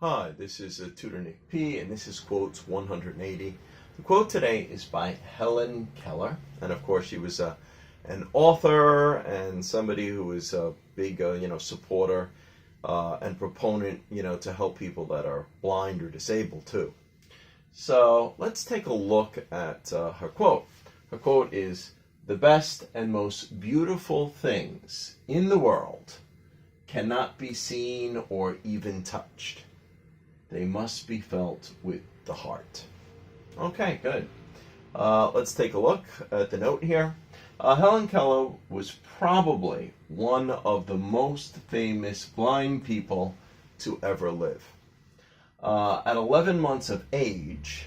Hi, this is Tutor Nick P, and this is Quotes 180. The quote today is by Helen Keller, and of course she was an author and somebody who was a big, supporter and proponent, to help people that are blind or disabled too. So let's take a look at her quote. Her quote is, "The best and most beautiful things in the world cannot be seen or even touched. They must be felt with the heart." Okay, good. Let's take a look at the note here. Helen Keller was probably one of the most famous blind people to ever live. At 11 months of age,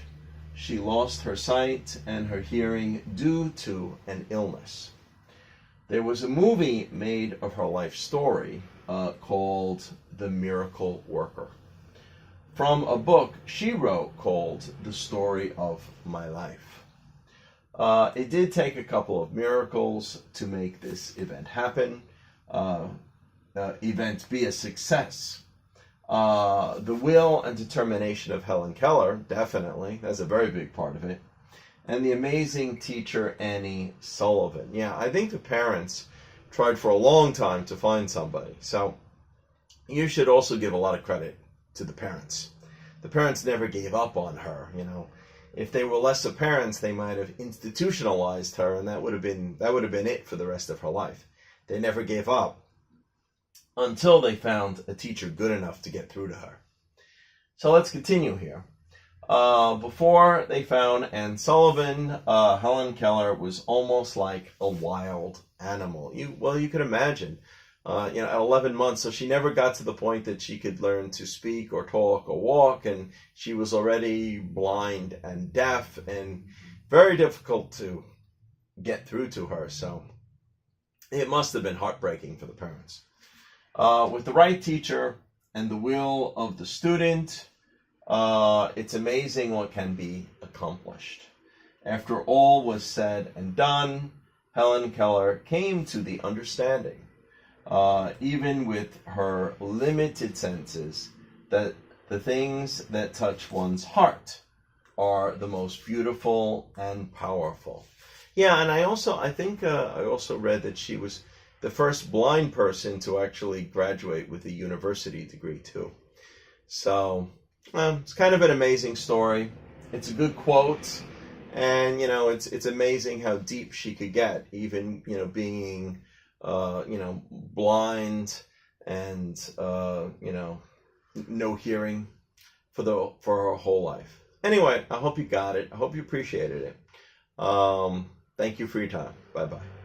she lost her sight and her hearing due to an illness. There was a movie made of her life story called The Miracle Worker, from a book she wrote called The Story of My Life. It did take a couple of miracles to make this event happen, event be a success. The will and determination of Helen Keller, definitely, that's a very big part of it. And the amazing teacher, Annie Sullivan. Yeah, I think the parents tried for a long time to find somebody. So you should also give a lot of credit to the parents. The parents never gave up on her, If they were lesser parents, they might have institutionalized her, and that would have been it for the rest of her life. They never gave up until they found a teacher good enough to get through to her. So let's continue here. Before they found Anne Sullivan, Helen Keller was almost like a wild animal. You could imagine. At 11 months, so she never got to the point that she could learn to speak or talk or walk, and she was already blind and deaf, and very difficult to get through to her. So it must have been heartbreaking for the parents. With the right teacher and the will of the student, it's amazing what can be accomplished. After all was said and done, Helen Keller came to the understanding, even with her limited senses, that the things that touch one's heart are the most beautiful and powerful. Yeah, and I think I also read that she was the first blind person to actually graduate with a university degree too. So it's kind of an amazing story. It's a good quote, and it's amazing how deep she could get, even being blind and no hearing for her whole life. Anyway, I hope you got it. I hope you appreciated it. Thank you for your time. Bye-bye.